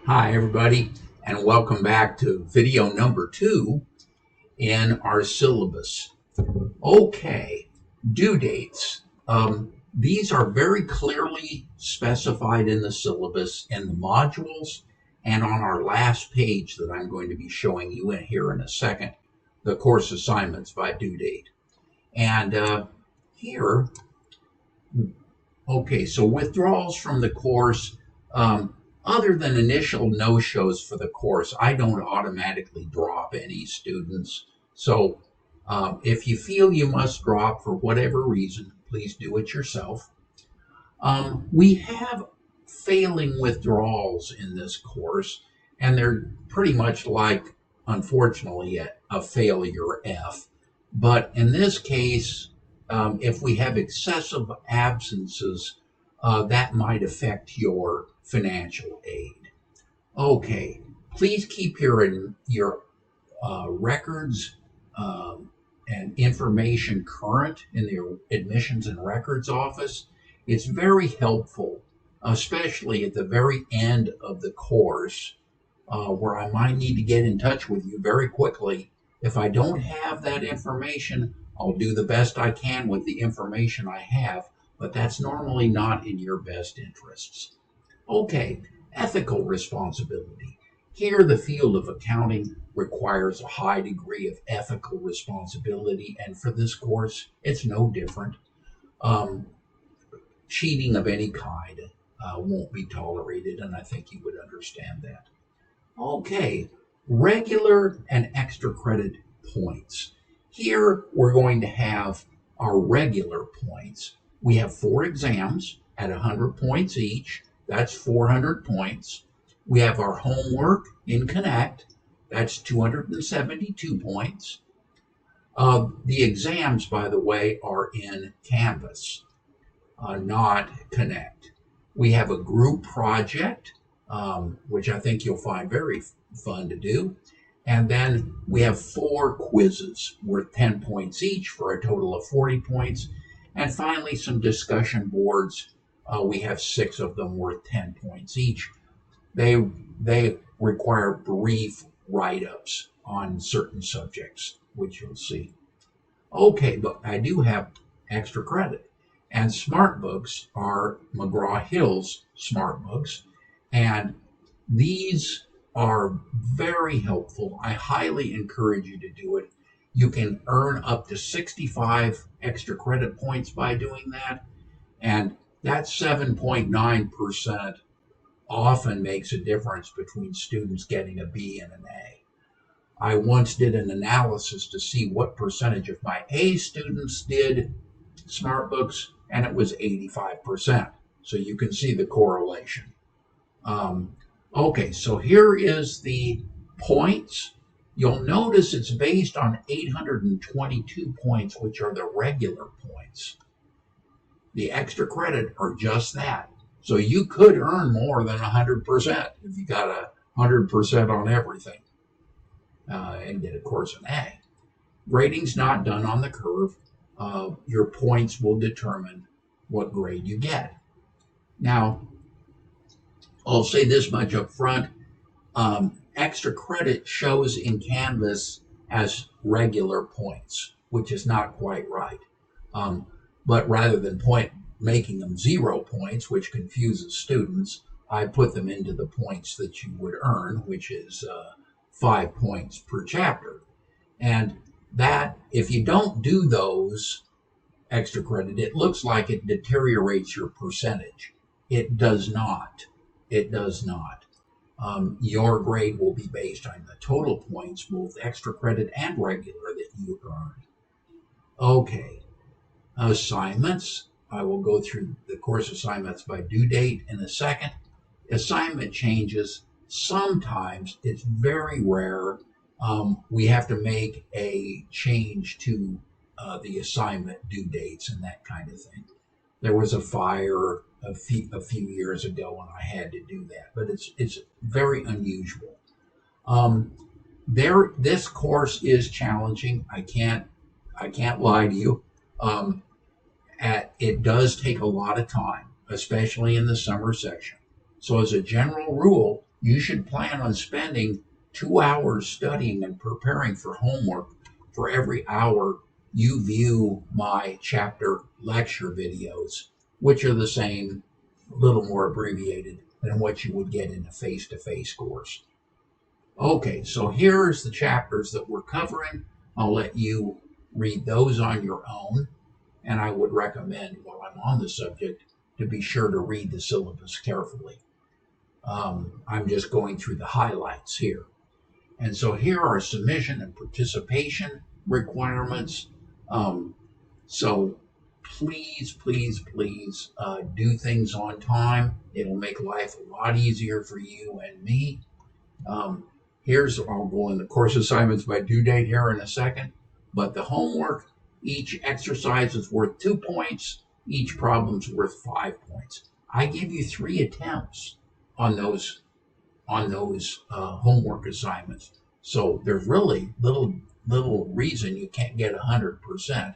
Hi, everybody, and welcome back to video number 2 in our syllabus. Okay, due dates. These are very clearly specified in the syllabus, in the modules, and on our last page that I'm going to be showing you in here in a second, the course assignments by due date. And here, okay, so withdrawals from the course. Other than initial no-shows for the course, I don't automatically drop any students. So if you feel you must drop for whatever reason, please do it yourself. We have failing withdrawals in this course, and they're pretty much like, unfortunately, a failure F. But in this case, if we have excessive absences, that might affect your financial aid. Okay, please keep your records and information current in the admissions and records office. It's very helpful, especially at the very end of the course, where I might need to get in touch with you very quickly. If I don't have that information, I'll do the best I can with the information I have, but that's normally not in your best interests. Okay, ethical responsibility. Here, the field of accounting requires a high degree of ethical responsibility, and for this course, it's no different. Cheating of any kind won't be tolerated, and I think you would understand that. Okay, regular and extra credit points. Here, we're going to have our regular points. We have 4 exams at 100 points each. That's 400 points. We have our homework in Connect. That's 272 points. The exams, by the way, are in Canvas, not Connect. We have a group project, which I think you'll find very fun to do. And then we have 4 quizzes worth 10 points each for a total of 40 points. And finally, some discussion boards. We have 6 of them worth 10 points each. They require brief write-ups on certain subjects, which you'll see. Okay, but I do have extra credit. And Smart Books are McGraw-Hill's Smart Books. And these are very helpful. I highly encourage you to do it. You can earn up to 65 extra credit points by doing that. And that 7.9% often makes a difference between students getting a B and an A. I once did an analysis to see what percentage of my A students did Smart Books, and it was 85%. So you can see the correlation. Okay, so here is the points. You'll notice it's based on 822 points, which are the regular points. The extra credit are just that. So you could earn more than 100% if you got 100% on everything and get, of course, an A. Grading's not done on the curve. Your points will determine what grade you get. Now, I'll say this much up front. Extra credit shows in Canvas as regular points, which is not quite right. But rather than making them 0 points, which confuses students, I put them into the points that you would earn, which is 5 points per chapter. And that, if you don't do those extra credit, it looks like it deteriorates your percentage. It does not. It does not. Your grade will be based on the total points, both extra credit and regular, that you earned. Okay. Assignments. I will go through the course assignments by due date in a second. Assignment changes. Sometimes, it's very rare, we have to make a change to the assignment due dates and that kind of thing. There was a fire a few years ago and I had to do that, but it's very unusual. This course is challenging. I can't lie to you. It does take a lot of time, especially in the summer section. So as a general rule, you should plan on spending 2 hours studying and preparing for homework for every hour you view my chapter lecture videos, which are the same, a little more abbreviated than what you would get in a face-to-face course. Okay, so here's the chapters that we're covering. I'll let you read those on your own, and I would recommend, while I'm on the subject, to be sure to read the syllabus carefully. I'm just going through the highlights here. And so here are submission and participation requirements. So please, please, please do things on time. It'll make life a lot easier for you and me. I'll go in the course assignments by due date here in a second. But the homework, each exercise is worth 2 points. Each problem's worth 5 points. I give you 3 attempts on those homework assignments. So there's really little reason you can't get 100%.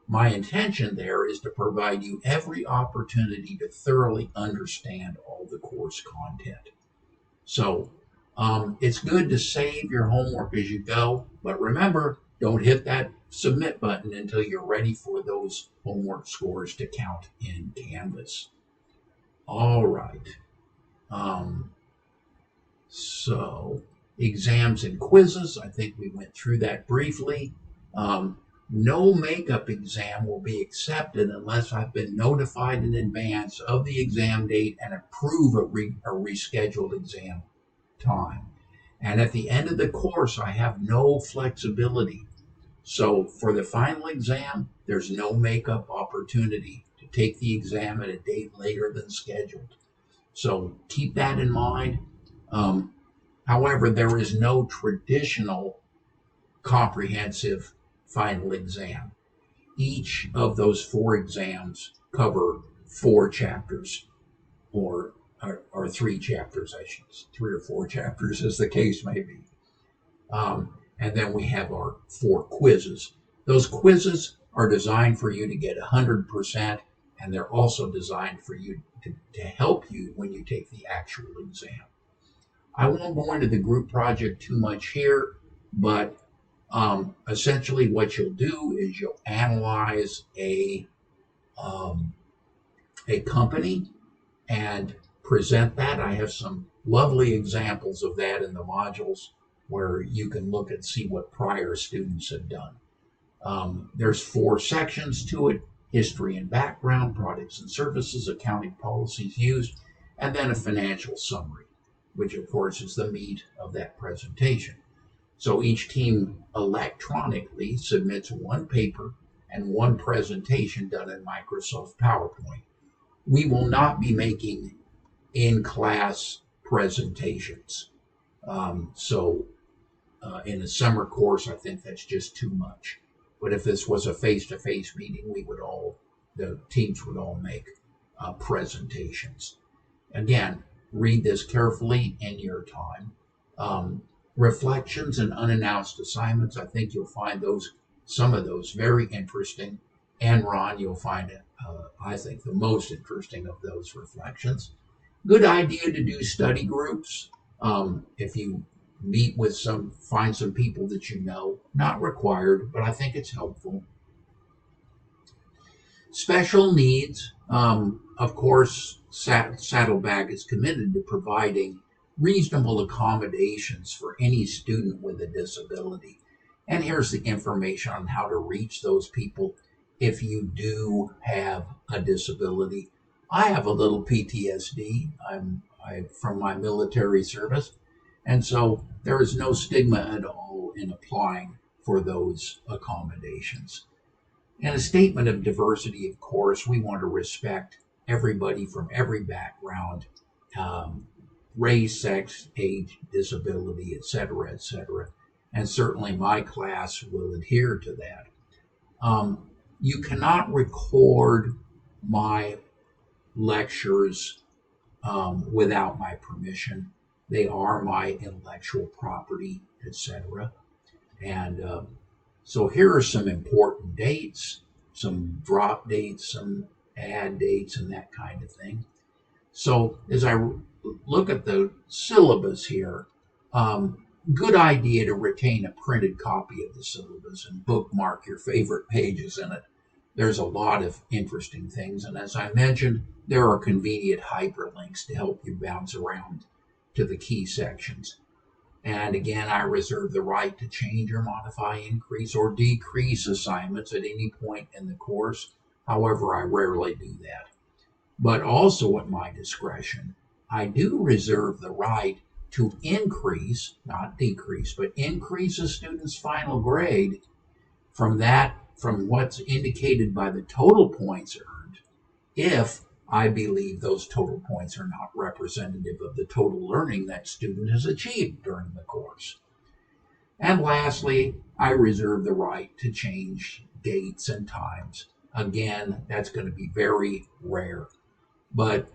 My intention there is to provide you every opportunity to thoroughly understand all the course content. So it's good to save your homework as you go, but remember, don't hit that submit button until you're ready for those homework scores to count in Canvas. All right. So exams and quizzes, I think we went through that briefly. No makeup exam will be accepted unless I've been notified in advance of the exam date and approve a rescheduled exam time. And at the end of the course, I have no flexibility. So for the final exam, there's no makeup opportunity to take the exam at a date later than scheduled. So keep that in mind. However, there is no traditional comprehensive final exam. Each of those 4 exams cover 4 chapters, or 3 chapters, 3 or 4 chapters, as the case may be. And then we have our 4 quizzes. Those quizzes are designed for you to get 100%, and they're also designed for you to help you when you take the actual exam. I won't go into the group project too much here, but essentially what you'll do is you'll analyze a company and present that. I have some lovely examples of that in the modules where you can look and see what prior students have done. There's 4 sections to it: history and background, products and services, accounting policies used, and then a financial summary, which of course is the meat of that presentation. So each team electronically submits 1 paper and 1 presentation done in Microsoft PowerPoint. We will not be making in-class presentations. In a summer course, I think that's just too much. But if this was a face-to-face meeting, the teams would all make presentations. Again, read this carefully in your time. Reflections and unannounced assignments, I think you'll find some of those very interesting. And Ron, you'll find it, I think, the most interesting of those reflections. Good idea to do study groups. If you find some people that you know, not required, but I think it's helpful. Special needs, of course, Saddlebag is committed to providing reasonable accommodations for any student with a disability. And here's the information on how to reach those people if you do have a disability. I have a little PTSD. I'm from my military service, and so there is no stigma at all in applying for those accommodations. And a statement of diversity, of course, we want to respect everybody from every background, race, sex, age, disability, etc., etc. And certainly my class will adhere to that. You cannot record my lectures without my permission. They are my intellectual property, etc. And so here are some important dates, some drop dates, some add dates, and that kind of thing. So as I look at the syllabus here, good idea to retain a printed copy of the syllabus and bookmark your favorite pages in it. There's a lot of interesting things, and as I mentioned, there are convenient hyperlinks to help you bounce around to the key sections. And again, I reserve the right to change or modify, increase or decrease assignments at any point in the course. However, I rarely do that. But also at my discretion, I do reserve the right to increase, not decrease, but increase a student's final grade from what's indicated by the total points earned, if I believe those total points are not representative of the total learning that student has achieved during the course. And lastly, I reserve the right to change dates and times. Again, that's going to be very rare, but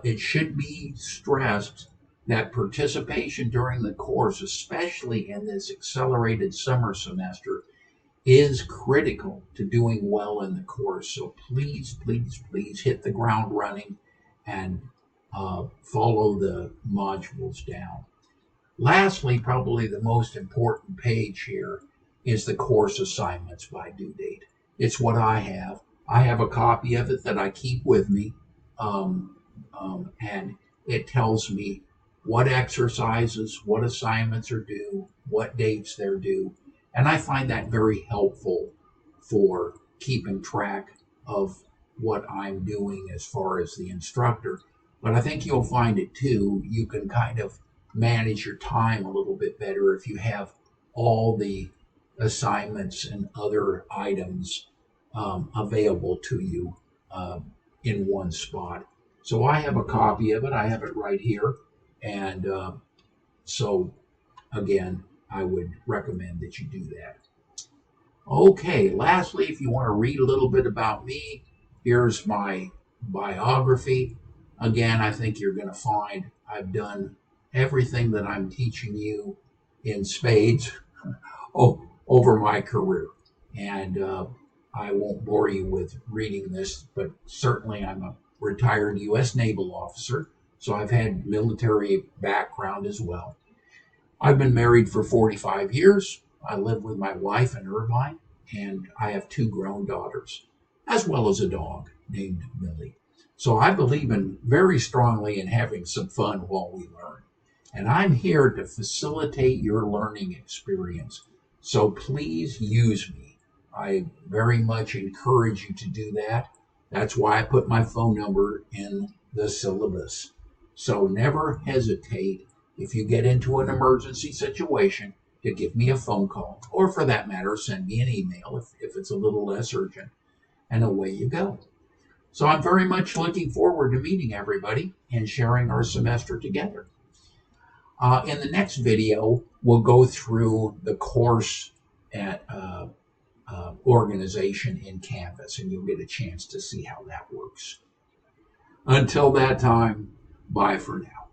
it should be stressed that participation during the course, especially in this accelerated summer semester, is critical to doing well in the course. So please, please, please hit the ground running and follow the modules down. Lastly, probably the most important page here is the course assignments by due date. It's what I have. I have a copy of it that I keep with me, and it tells me what exercises, what assignments are due, what dates they're due. And I find that very helpful for keeping track of what I'm doing as far as the instructor. But I think you'll find it too. You can kind of manage your time a little bit better if you have all the assignments and other items available to you in one spot. So I have a copy of it. I have it right here. And so, again, I would recommend that you do that. Okay, lastly, if you want to read a little bit about me, here's my biography. Again, I think you're going to find I've done everything that I'm teaching you in spades over my career. And I won't bore you with reading this, but certainly I'm a retired U.S. naval officer, so I've had military background as well. I've been married for 45 years. I live with my wife in Irvine, and I have 2 grown daughters, as well as a dog named Millie. So I believe very strongly in having some fun while we learn. And I'm here to facilitate your learning experience. So please use me. I very much encourage you to do that. That's why I put my phone number in the syllabus. So never hesitate, if you get into an emergency situation, to give me a phone call, or for that matter, send me an email if it's a little less urgent, and away you go. So I'm very much looking forward to meeting everybody and sharing our semester together. In the next video, we'll go through the course at organization in Canvas, and you'll get a chance to see how that works. Until that time, bye for now.